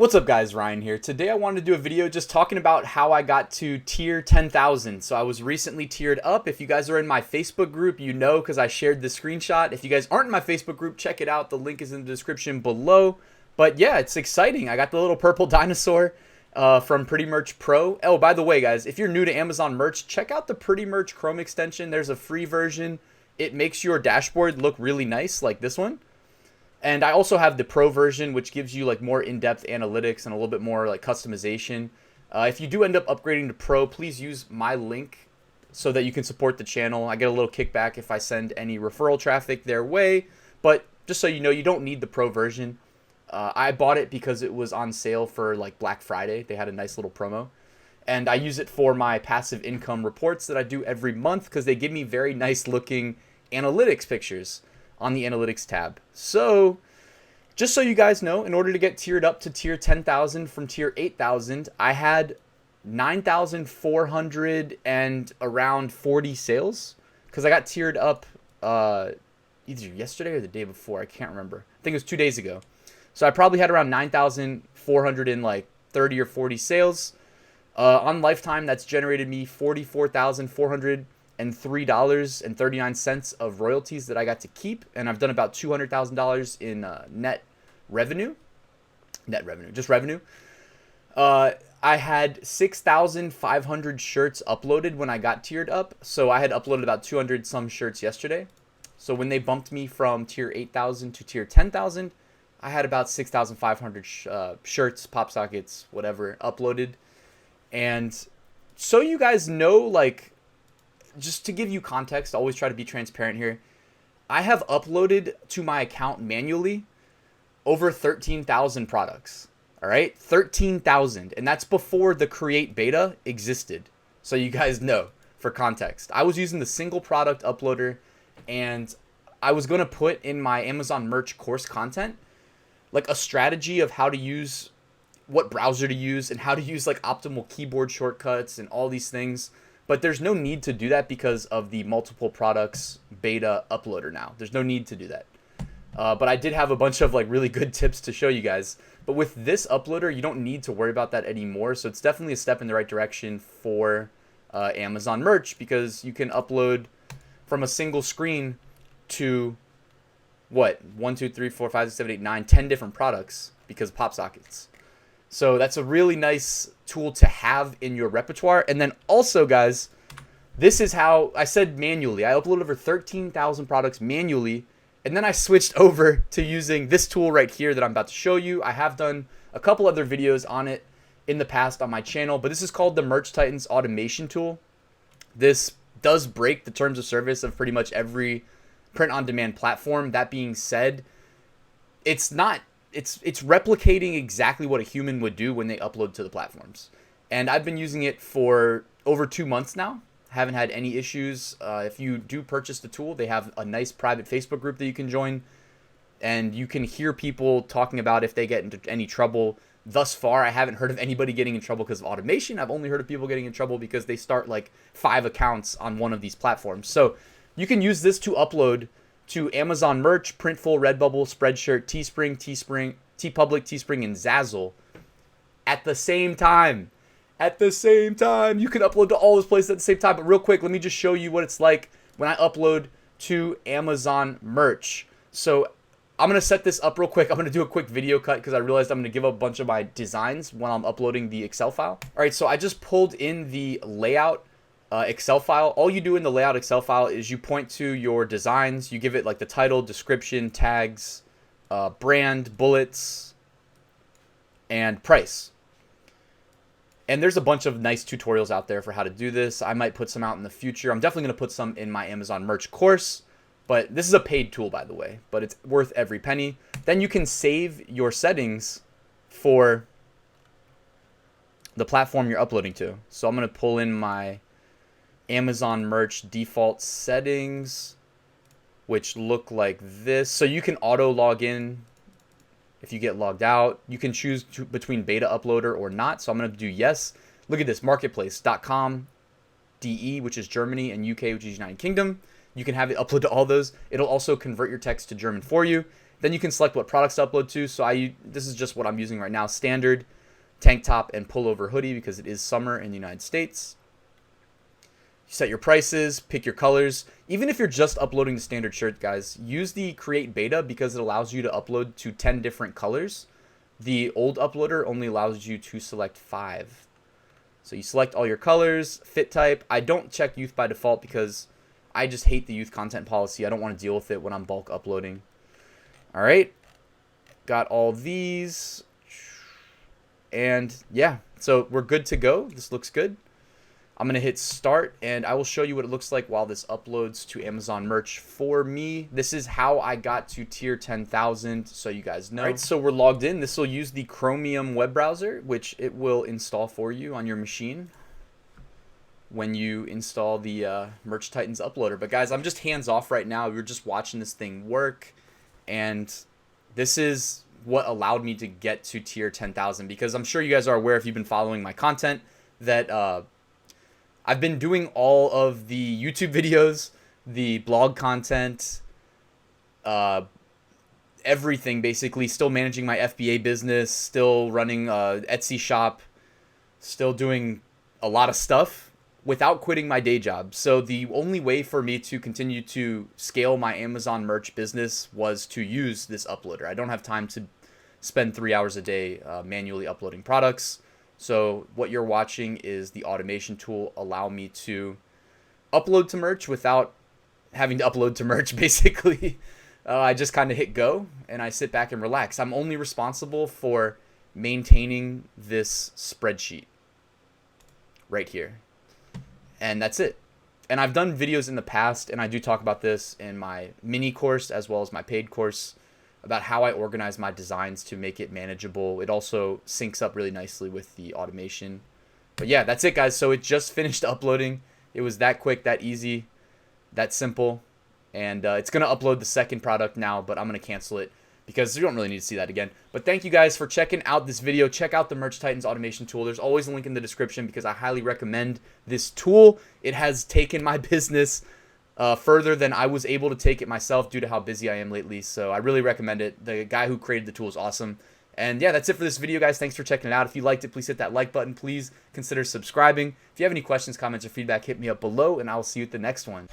What's up guys, Ryan here. Today I wanted to do a video just talking about how I got to tier 10,000. So I was recently tiered up. If you guys are in my Facebook group, you know because I shared the screenshot. If you guys aren't in my Facebook group, check it out. The link is in the description below. But yeah, it's exciting. I got the little purple dinosaur from Pretty Merch Pro. Oh, by the way guys, if you're new to Amazon merch, check out the Pretty Merch Chrome extension. There's a free version. It makes your dashboard look really nice like this one. And I also have the Pro version, which gives you like more in-depth analytics and a little bit more like customization. If you do end up upgrading to Pro, please use my link so that you can support the channel. I get a little kickback if I send any referral traffic their way. But just so you know, you don't need the Pro version. I bought it because it was on sale for like Black Friday. They had a nice little promo. And I use it for my passive income reports that I do every month because they give me very nice looking analytics pictures on the analytics tab. So just so you guys know, in order to get tiered up to tier 10,000 from tier 8,000, I had 9,400 and around 40 sales because I got tiered up either yesterday or the day before. I can't remember. I think it was 2 days ago. So I probably had around 9,400 and like 30 or 40 sales. On lifetime, that's generated me 44,400 and $3.39 of royalties that I got to keep, and I've done about $200,000 in net revenue. Just revenue. I had 6,500 shirts uploaded when I got tiered up, so I had uploaded about 200 some shirts yesterday. So when they bumped me from tier 8,000 to tier 10,000, I had about 6,500 shirts, pop sockets, whatever, uploaded. And so you guys know, like, just to give you context, I always try to be transparent here. I have uploaded to my account manually over 13,000 products. All right, 13,000, and that's before the Create beta existed. So you guys know, for context, I was using the single product uploader, and I was going to put in my Amazon merch course content like a strategy of how to use, what browser to use, and how to use like optimal keyboard shortcuts and all these things. But there's no need to do that because of the multiple products beta uploader now. There's no need to do that. But I did have a bunch of like really good tips to show you guys. But with this uploader, you don't need to worry about that anymore. So it's definitely a step in the right direction for Amazon merch, because you can upload from a single screen to what? 1, 2, 3, 4, 5, 6, 7, 8, 9, 10 different products because of pop sockets. So that's a really nice tool to have in your repertoire. And then also, guys, this is how I said manually. I uploaded over 13,000 products manually, and then I switched over to using this tool right here that I'm about to show you. I have done a couple other videos on it in the past on my channel, but this is called the Merch Titans automation tool. This does break the terms of service of pretty much every print-on-demand platform. That being said, it's replicating exactly what a human would do when they upload to the platforms. And I've been using it for over 2 months now. Haven't had any issues. If you do purchase the tool, they have a nice private Facebook group that you can join. And you can hear people talking about if they get into any trouble. Thus far, I haven't heard of anybody getting in trouble because of automation. I've only heard of people getting in trouble because they start like 5 accounts on one of these platforms. So you can use this to upload to Amazon merch, Printful, Redbubble, Spreadshirt, Teespring, TeePublic, Teespring, and Zazzle at the same time. At the same time, you can upload to all those places at the same time. But real quick, let me just show you what it's like when I upload to Amazon merch. So I'm going to set this up real quick. I'm going to do a quick video cut because I realized I'm going to give up a bunch of my designs when I'm uploading the Excel file. All right, so I just pulled in the layout Excel file. All you do in the layout Excel file is you point to your designs. You give it like the title, description, tags, brand, bullets, and price. And there's a bunch of nice tutorials out there for how to do this. I might put some out in the future. I'm definitely going to put some in my Amazon merch course. But this is a paid tool, by the way. But it's worth every penny. Then you can save your settings for the platform you're uploading to. So I'm going to pull in my Amazon merch default settings, which look like this. So you can auto log in if you get logged out. You can choose between beta uploader or not. So I'm going to do yes. Look at this, marketplace.com, DE, which is Germany, and UK, which is United Kingdom. You can have it upload to all those. It'll also convert your text to German for you. Then you can select what products to upload to. So this is just what I'm using right now. Standard, tank top, and pullover hoodie because it is summer in the United States. You set your prices, pick your colors. Even if you're just uploading the standard shirt, guys, use the create beta because it allows you to upload to 10 different colors. The old uploader only allows you to select 5. So you select all your colors, fit type. I don't check youth by default because I just hate the youth content policy. I don't want to deal with it when I'm bulk uploading. All right, got all these. And yeah, so we're good to go. This looks good. I'm going to hit start and I will show you what it looks like while this uploads to Amazon merch for me. This is how I got to tier 10,000, so you guys know. All right, so we're logged in. This will use the Chromium web browser, which it will install for you on your machine when you install the Merch Titans uploader. But guys, I'm just hands off right now. We're just watching this thing work. And this is what allowed me to get to tier 10,000, because I'm sure you guys are aware, if you've been following my content, that I've been doing all of the YouTube videos, the blog content, everything basically, still managing my FBA business, still running Etsy shop, still doing a lot of stuff without quitting my day job. So the only way for me to continue to scale my Amazon merch business was to use this uploader. I don't have time to spend 3 hours a day manually uploading products. So what you're watching is the automation tool allow me to upload to merch without having to upload to merch, basically. I just kind of hit go and I sit back and relax. I'm only responsible for maintaining this spreadsheet right here. And that's it. And I've done videos in the past, and I do talk about this in my mini course as well as my paid course, about how I organize my designs to make it manageable. It also syncs up really nicely with the automation. But yeah, that's it, guys. So it just finished uploading. It was that quick, that easy, that simple. And it's going to upload the second product now, but I'm going to cancel it because you don't really need to see that again. But thank you guys for checking out this video. Check out the Merch Titans automation tool. There's always a link in the description because I highly recommend this tool. It has taken my business further than I was able to take it myself due to how busy I am lately. So I really recommend it. The guy who created the tool is awesome. And yeah, that's it for this video, guys. Thanks for checking it out. If you liked it, please hit that like button. Please consider subscribing. If you have any questions, comments, or feedback, hit me up below, and I will see you at the next one.